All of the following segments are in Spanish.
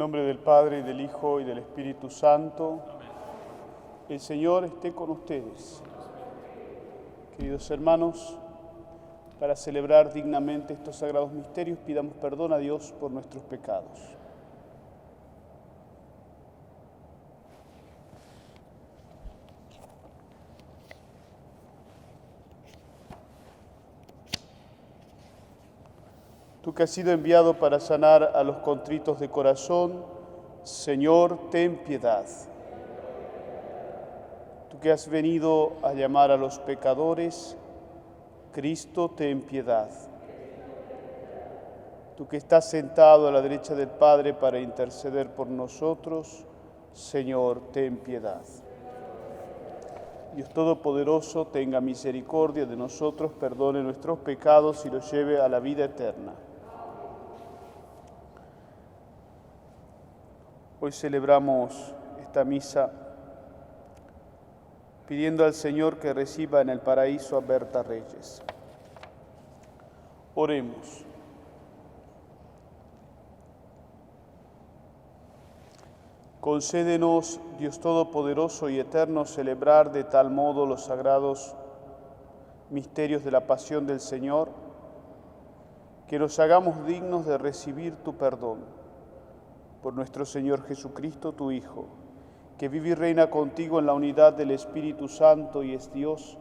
nombre del Padre, y del Hijo, y del Espíritu Santo. Amén. El Señor esté con ustedes. Queridos hermanos, para celebrar dignamente estos sagrados misterios, pidamos perdón a Dios por nuestros pecados. Tú que has sido enviado para sanar a los contritos de corazón, Señor, ten piedad. Tú que has venido a llamar a los pecadores, Cristo, ten piedad. Tú que estás sentado a la derecha del Padre para interceder por nosotros, Señor, ten piedad. Dios Todopoderoso, tenga misericordia de nosotros, perdone nuestros pecados y los lleve a la vida eterna. Hoy celebramos esta misa pidiendo al Señor que reciba en el paraíso a Berta Reyes. Oremos. Concédenos, Dios Todopoderoso y Eterno, celebrar de tal modo los sagrados misterios de la pasión del Señor, que nos hagamos dignos de recibir tu perdón. Por nuestro Señor Jesucristo, tu Hijo, que vive y reina contigo en la unidad del Espíritu Santo y es Dios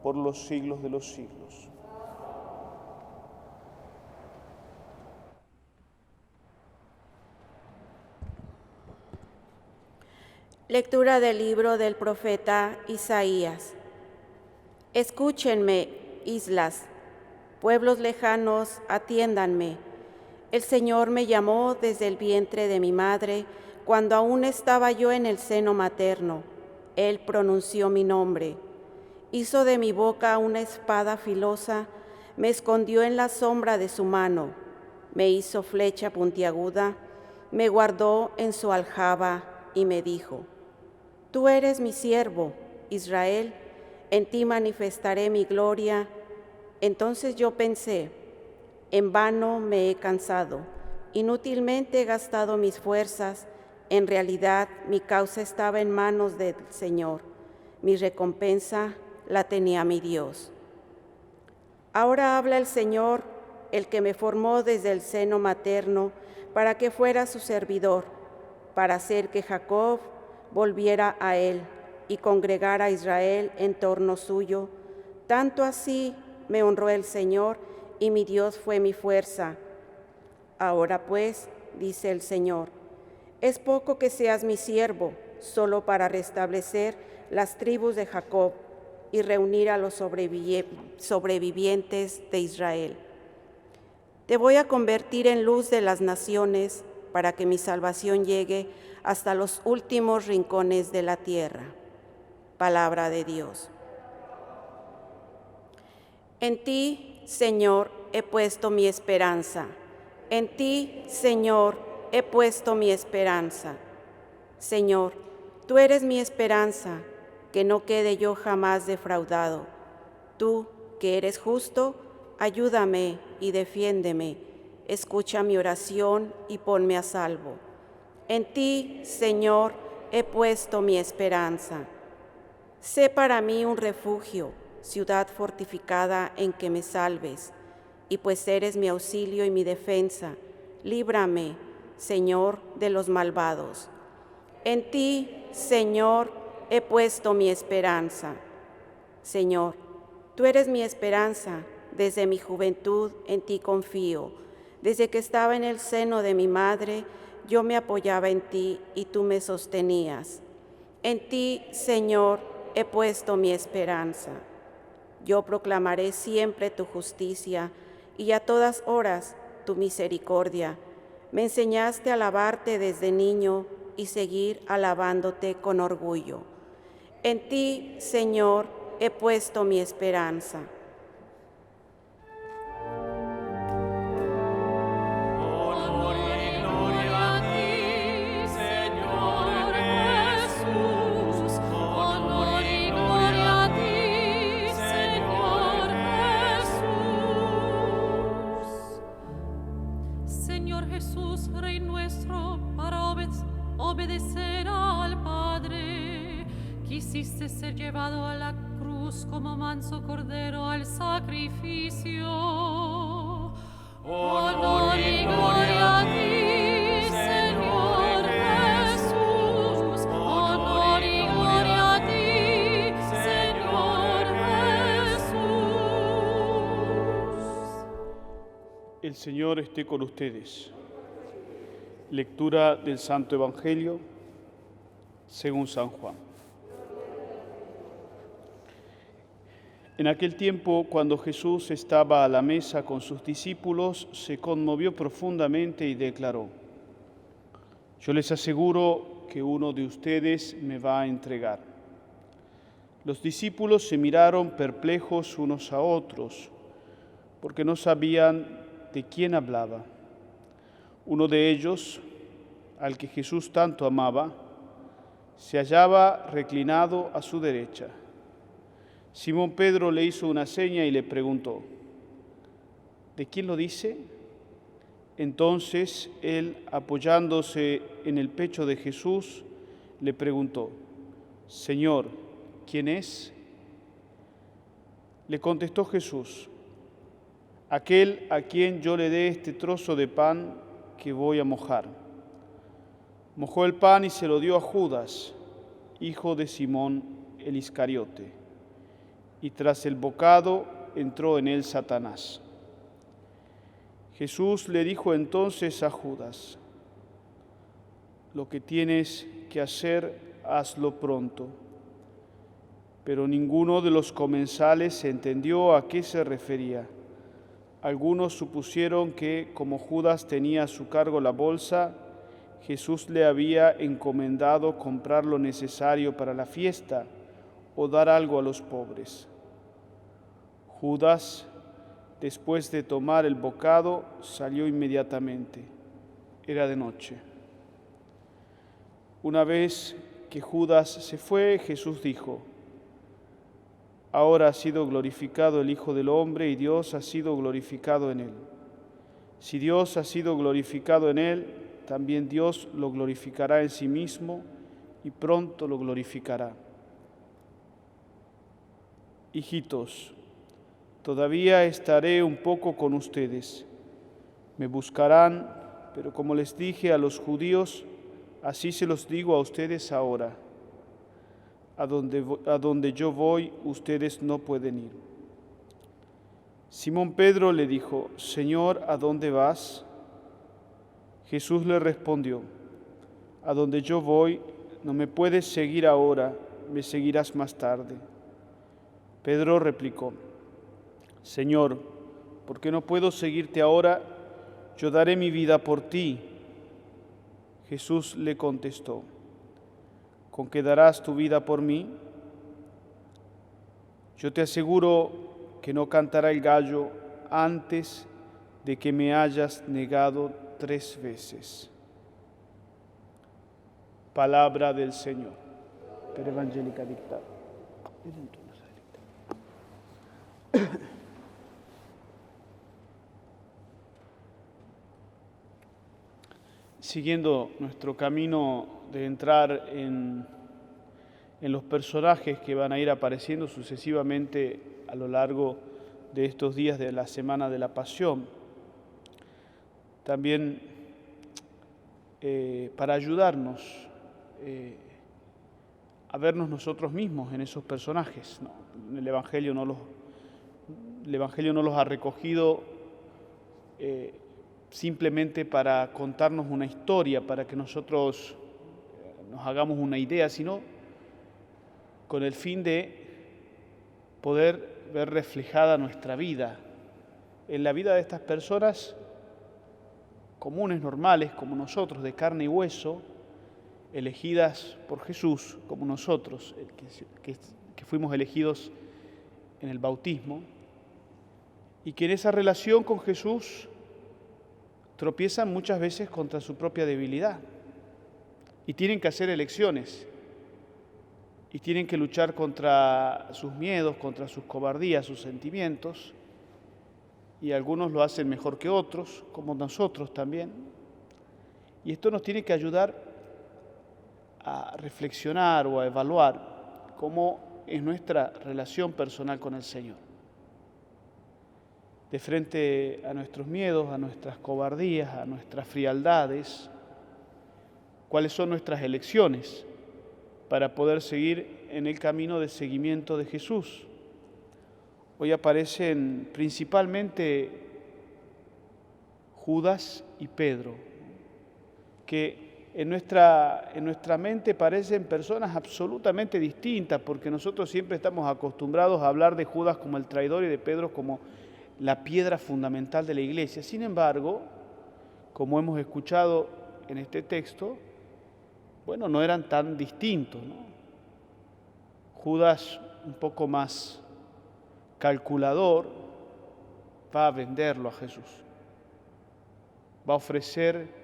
por los siglos de los siglos. Lectura del libro del profeta Isaías. Escúchenme, islas, pueblos lejanos, atiéndanme. El Señor me llamó desde el vientre de mi madre, cuando aún estaba yo en el seno materno. Él pronunció mi nombre. Hizo de mi boca una espada filosa, me escondió en la sombra de su mano. Me hizo flecha puntiaguda, me guardó en su aljaba y me dijo: Tú eres mi siervo, Israel, en ti manifestaré mi gloria. Entonces yo pensé: en vano me he cansado, inútilmente he gastado mis fuerzas. En realidad, mi causa estaba en manos del Señor. Mi recompensa la tenía mi Dios. Ahora habla el Señor, el que me formó desde el seno materno, para que fuera su servidor, para hacer que Jacob volviera a él y congregara a Israel en torno suyo. Tanto así me honró el Señor, y mi Dios fue mi fuerza. Ahora pues, dice el Señor, es poco que seas mi siervo, solo para restablecer las tribus de Jacob y reunir a los sobrevivientes de Israel. Te voy a convertir en luz de las naciones, para que mi salvación llegue hasta los últimos rincones de la tierra. Palabra de Dios. En ti, Señor, he puesto mi esperanza. En ti, Señor, he puesto mi esperanza. Señor, tú eres mi esperanza, que no quede yo jamás defraudado. Tú, que eres justo, ayúdame y defiéndeme. Escucha mi oración y ponme a salvo. En ti, Señor, he puesto mi esperanza. Sé para mí un refugio, ciudad fortificada en que me salves, y pues eres mi auxilio y mi defensa, líbrame, Señor, de los malvados. En ti, Señor, he puesto mi esperanza. Señor, tú eres mi esperanza, desde mi juventud en ti confío. Desde que estaba en el seno de mi madre, yo me apoyaba en ti y tú me sostenías. En ti, Señor, he puesto mi esperanza. Yo proclamaré siempre tu justicia y a todas horas tu misericordia. Me enseñaste a alabarte desde niño y seguir alabándote con orgullo. En ti, Señor, he puesto mi esperanza. Jesús, Rey nuestro, para debiste ser llevado a la cruz como manso cordero al sacrificio. Honor y gloria a ti, Señor Jesús. Honor y gloria a ti, Señor Jesús. El Señor esté con ustedes. Lectura del Santo Evangelio según San Juan. En aquel tiempo, cuando Jesús estaba a la mesa con sus discípulos, se conmovió profundamente y declaró: yo les aseguro que uno de ustedes me va a entregar. Los discípulos se miraron perplejos unos a otros, porque no sabían de quién hablaba. Uno de ellos, al que Jesús tanto amaba, se hallaba reclinado a su derecha. Simón Pedro le hizo una seña y le preguntó: ¿de quién lo dice? Entonces él, apoyándose en el pecho de Jesús, le preguntó: Señor, ¿quién es? Le contestó Jesús: aquel a quien yo le dé este trozo de pan que voy a mojar. Mojó el pan y se lo dio a Judas, hijo de Simón el Iscariote, y tras el bocado entró en él Satanás. Jesús le dijo entonces a Judas: lo que tienes que hacer, hazlo pronto. Pero ninguno de los comensales entendió a qué se refería. Algunos supusieron que, como Judas tenía a su cargo la bolsa, Jesús le había encomendado comprar lo necesario para la fiesta o dar algo a los pobres. Judas, después de tomar el bocado, salió inmediatamente. Era de noche. Una vez que Judas se fue, Jesús dijo: ahora ha sido glorificado el Hijo del Hombre y Dios ha sido glorificado en él. Si Dios ha sido glorificado en él, también Dios lo glorificará en sí mismo y pronto lo glorificará. Hijitos, todavía estaré un poco con ustedes. Me buscarán, pero como les dije a los judíos, así se los digo a ustedes ahora. A donde yo voy, ustedes no pueden ir. Simón Pedro le dijo: Señor, ¿a dónde vas? Jesús le respondió: a donde yo voy, no me puedes seguir ahora, me seguirás más tarde. Pedro replicó: Señor, ¿por qué no puedo seguirte ahora? Yo daré mi vida por ti. Jesús le contestó: ¿con qué darás tu vida por mí? Yo te aseguro que no cantará el gallo antes de que me hayas negado 3 veces. Palabra del Señor. Per evangelica dicta. Siguiendo nuestro camino de entrar en los personajes que van a ir apareciendo sucesivamente a lo largo de estos días de la Semana de la Pasión, también para ayudarnos a vernos nosotros mismos en esos personajes. No, el Evangelio no los ha recogido simplemente para contarnos una historia, para que nosotros nos hagamos una idea, sino con el fin de poder ver reflejada nuestra vida, en la vida de estas personas comunes, normales, como nosotros, de carne y hueso, elegidas por Jesús, como nosotros, que fuimos elegidos en el bautismo, y que en esa relación con Jesús tropiezan muchas veces contra su propia debilidad y tienen que hacer elecciones y tienen que luchar contra sus miedos, contra sus cobardías, sus sentimientos, y algunos lo hacen mejor que otros, como nosotros también. Y esto nos tiene que ayudar a reflexionar o a evaluar como es nuestra relación personal con el Señor. De frente a nuestros miedos, a nuestras cobardías, a nuestras frialdades, ¿cuáles son nuestras elecciones para poder seguir en el camino de seguimiento de Jesús? Hoy aparecen principalmente Judas y Pedro, que en nuestra mente parecen personas absolutamente distintas, porque nosotros siempre estamos acostumbrados a hablar de Judas como el traidor y de Pedro como la piedra fundamental de la iglesia. Sin embargo, como hemos escuchado en este texto, bueno, no eran tan distintos, ¿no? Judas, un poco más calculador, va a venderlo a Jesús. Va a ofrecer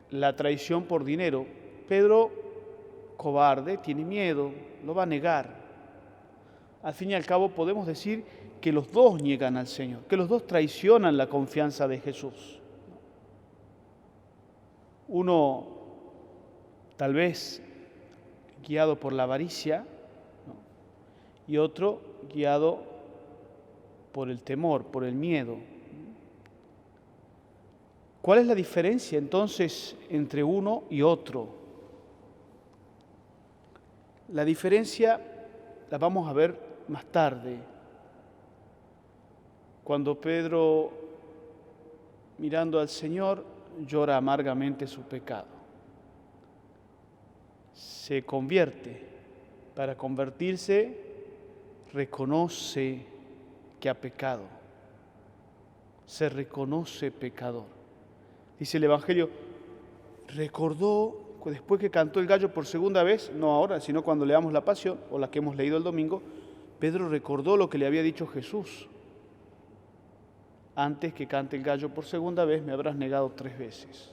la traición por dinero. Pedro, cobarde, tiene miedo, lo va a negar. Al fin y al cabo podemos decir que los dos niegan al Señor, que los dos traicionan la confianza de Jesús. Uno, tal vez, guiado por la avaricia, ¿no? Y otro, guiado por el temor, por el miedo. ¿Cuál es la diferencia entonces entre uno y otro? La diferencia la vamos a ver más tarde, cuando Pedro, mirando al Señor, llora amargamente su pecado. Se convierte. Para convertirse, reconoce que ha pecado. Se reconoce pecador. Dice el Evangelio, recordó, después que cantó el gallo por segunda vez, no ahora, sino cuando leamos la Pasión, o la que hemos leído el domingo, Pedro recordó lo que le había dicho Jesús. Antes que cante el gallo por segunda vez, me habrás negado 3 veces.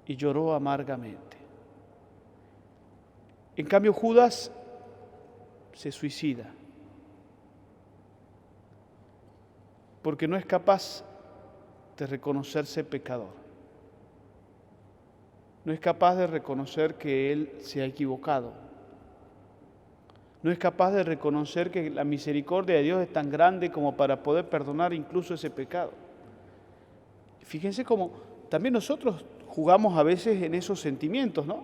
Y lloró amargamente. En cambio, Judas se suicida, porque no es capaz de reconocerse pecador. No es capaz de reconocer que él se ha equivocado. No es capaz de reconocer que la misericordia de Dios es tan grande como para poder perdonar incluso ese pecado. Fíjense cómo también nosotros jugamos a veces en esos sentimientos, ¿no?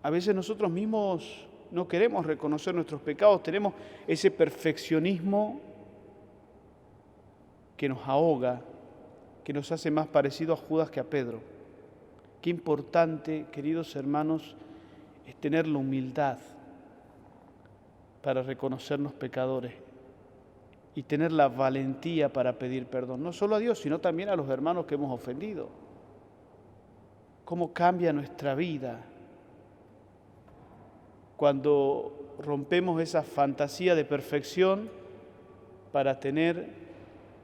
A veces nosotros mismos no queremos reconocer nuestros pecados, tenemos ese perfeccionismo que nos ahoga, que nos hace más parecido a Judas que a Pedro. Qué importante, queridos hermanos, es tener la humildad para reconocernos pecadores y tener la valentía para pedir perdón, no solo a Dios, sino también a los hermanos que hemos ofendido. Cómo cambia nuestra vida cuando rompemos esa fantasía de perfección para tener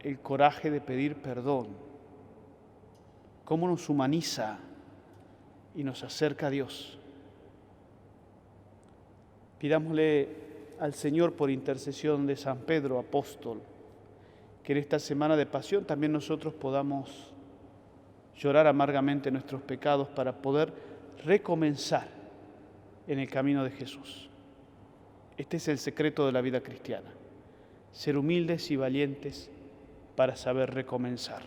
el coraje de pedir perdón. Cómo nos humaniza y nos acerca a Dios. Pidámosle al Señor por intercesión de San Pedro, apóstol, que en esta semana de pasión también nosotros podamos llorar amargamente nuestros pecados para poder recomenzar en el camino de Jesús. Este es el secreto de la vida cristiana, ser humildes y valientes para saber recomenzar.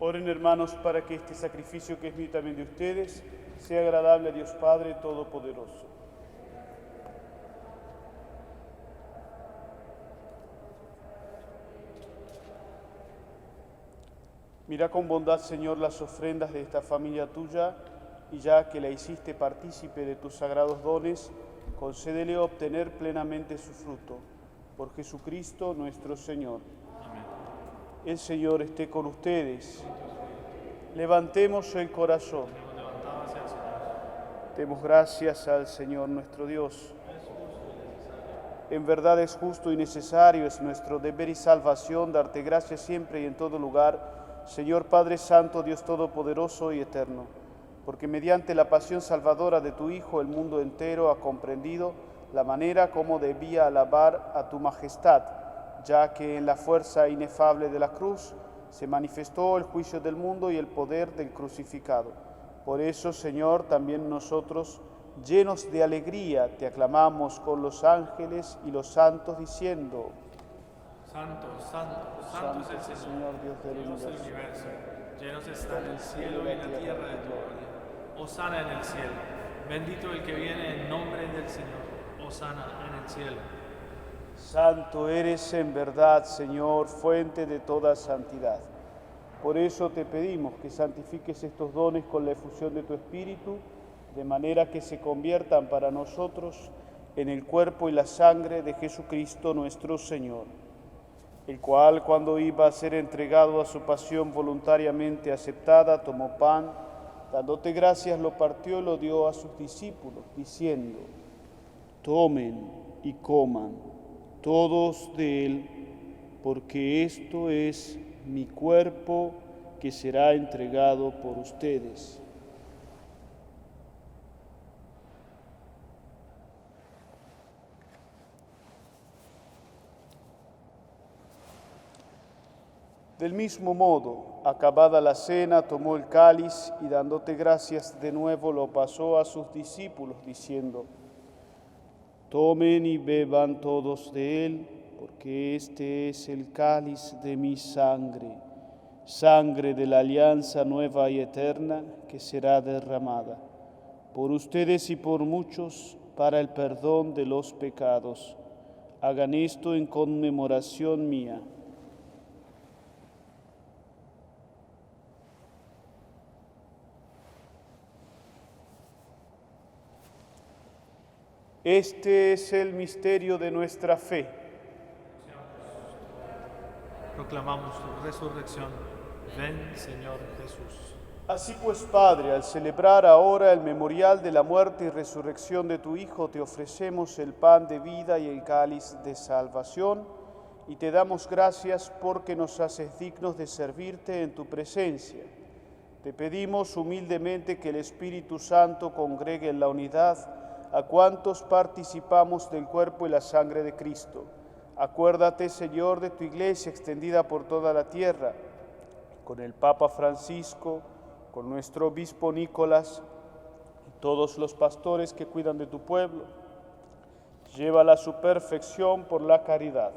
Oren, hermanos, para que este sacrificio que es mío también de ustedes sea agradable a Dios Padre Todopoderoso. Mira con bondad, Señor, las ofrendas de esta familia tuya, y ya que la hiciste partícipe de tus sagrados dones, concédele obtener plenamente su fruto. Por Jesucristo nuestro Señor. Amén. El Señor esté con ustedes. Levantemos el corazón. Demos gracias al Señor nuestro Dios. En verdad es justo y necesario, es nuestro deber y salvación darte gracias siempre y en todo lugar, Señor Padre Santo, Dios Todopoderoso y Eterno, porque mediante la pasión salvadora de tu Hijo el mundo entero ha comprendido la manera como debía alabar a tu majestad, ya que en la fuerza inefable de la cruz se manifestó el juicio del mundo y el poder del crucificado. Por eso, Señor, también nosotros, llenos de alegría, te aclamamos con los ángeles y los santos, diciendo: Santo, santo, santo es el Señor, Dios del universo. Llenos están el cielo y la tierra de tu gloria. Hosana en el cielo. Bendito el que viene en nombre del Señor. Hosana en el cielo. Santo eres en verdad, Señor, fuente de toda santidad. Por eso te pedimos que santifiques estos dones con la efusión de tu Espíritu, de manera que se conviertan para nosotros en el cuerpo y la sangre de Jesucristo nuestro Señor, el cual, cuando iba a ser entregado a su pasión voluntariamente aceptada, tomó pan, dándote gracias, lo partió y lo dio a sus discípulos, diciendo: tomen y coman todos de él, porque esto es mi cuerpo que será entregado por ustedes. Del mismo modo, acabada la cena, tomó el cáliz y dándote gracias de nuevo lo pasó a sus discípulos, diciendo: tomen y beban todos de él, porque este es el cáliz de mi sangre, sangre de la alianza nueva y eterna que será derramada por ustedes y por muchos para el perdón de los pecados. Hagan esto en conmemoración mía. Este es el misterio de nuestra fe. Proclamamos tu resurrección. Ven, Señor Jesús. Así pues, Padre, al celebrar ahora el memorial de la muerte y resurrección de tu Hijo, te ofrecemos el pan de vida y el cáliz de salvación, y te damos gracias porque nos haces dignos de servirte en tu presencia. Te pedimos humildemente que el Espíritu Santo congregue en la unidad a cuantos participamos del cuerpo y la sangre de Cristo. Acuérdate, Señor, de tu Iglesia extendida por toda la tierra, con el Papa Francisco, con nuestro obispo Nicolás y todos los pastores que cuidan de tu pueblo. Llévala a su perfección por la caridad.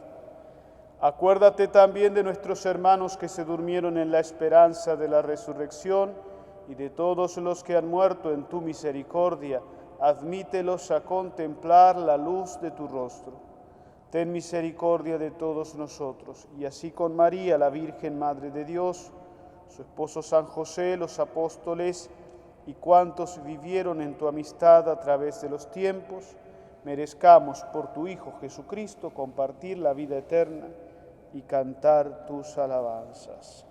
Acuérdate también de nuestros hermanos que se durmieron en la esperanza de la resurrección y de todos los que han muerto en tu misericordia. Admítelos a contemplar la luz de tu rostro. Ten misericordia de todos nosotros, y así con María, la Virgen Madre de Dios, su esposo San José, los apóstoles y cuantos vivieron en tu amistad a través de los tiempos, merezcamos por tu Hijo Jesucristo compartir la vida eterna y cantar tus alabanzas.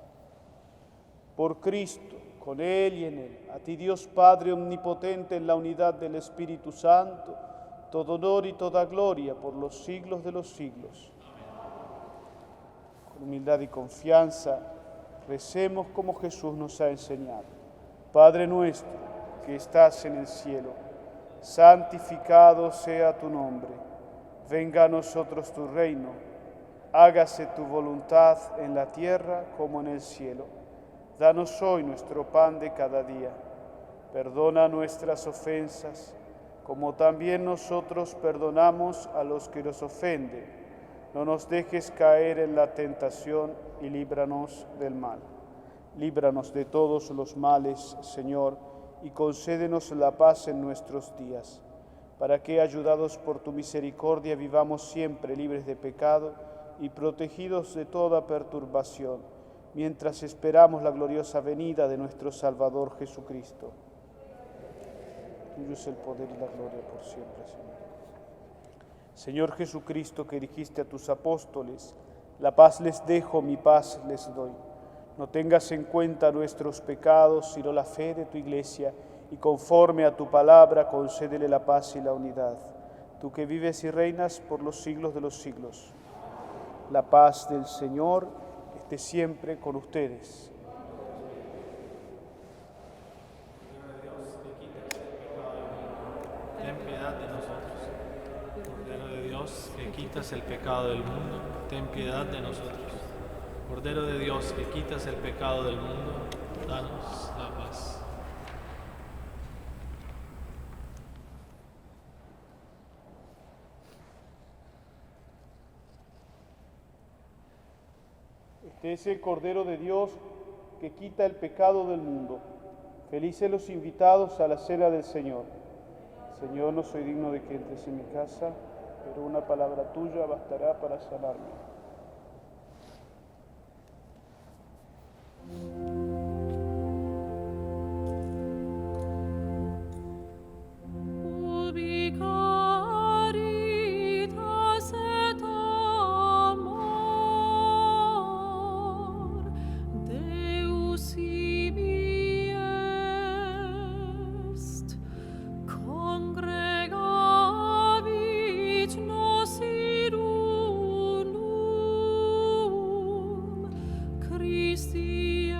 Por Cristo, con Él y en Él, a ti Dios Padre omnipotente en la unidad del Espíritu Santo, todo honor y toda gloria por los siglos de los siglos. Con humildad y confianza, recemos como Jesús nos ha enseñado. Padre nuestro, que estás en el cielo, santificado sea tu nombre. Venga a nosotros tu reino. Hágase tu voluntad en la tierra como en el cielo. Danos hoy nuestro pan de cada día. Perdona nuestras ofensas, como también nosotros perdonamos a los que nos ofenden. No nos dejes caer en la tentación y líbranos del mal. Líbranos de todos los males, Señor, y concédenos la paz en nuestros días, para que, ayudados por tu misericordia, vivamos siempre libres de pecado y protegidos de toda perturbación, mientras esperamos la gloriosa venida de nuestro Salvador Jesucristo. Tuyo es el poder y la gloria por siempre, Señor. Señor Jesucristo, que dijiste a tus apóstoles, la paz les dejo, mi paz les doy. No tengas en cuenta nuestros pecados, sino la fe de tu Iglesia, y conforme a tu palabra concédele la paz y la unidad. Tú que vives y reinas por los siglos de los siglos. La paz del Señor esté siempre con ustedes. Ten piedad de nosotros. Cordero de Dios, que quitas el pecado del mundo, ten piedad de nosotros. Cordero de Dios, que quitas el pecado del mundo, danos la paz. Este es el Cordero de Dios que quita el pecado del mundo. Felices los invitados a la cena del Señor. Señor, no soy digno de que entres en mi casa, pero una palabra tuya bastará para sanarme. Christi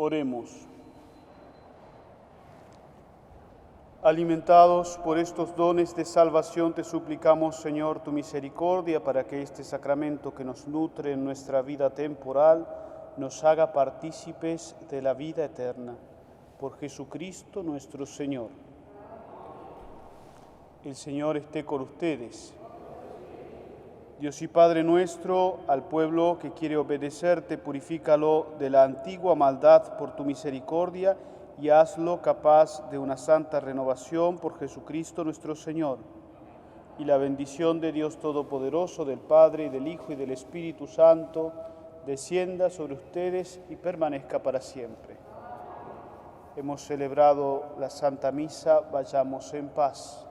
Oremos. Alimentados por estos dones de salvación, te suplicamos, Señor, tu misericordia para que este sacramento que nos nutre en nuestra vida temporal nos haga partícipes de la vida eterna. Por Jesucristo nuestro Señor. El Señor esté con ustedes. Dios y Padre nuestro, al pueblo que quiere obedecerte, purifícalo de la antigua maldad por tu misericordia y hazlo capaz de una santa renovación por Jesucristo nuestro Señor. Y la bendición de Dios Todopoderoso, del Padre, y del Hijo, y del Espíritu Santo, descienda sobre ustedes y permanezca para siempre. Hemos celebrado la Santa Misa, vayamos en paz.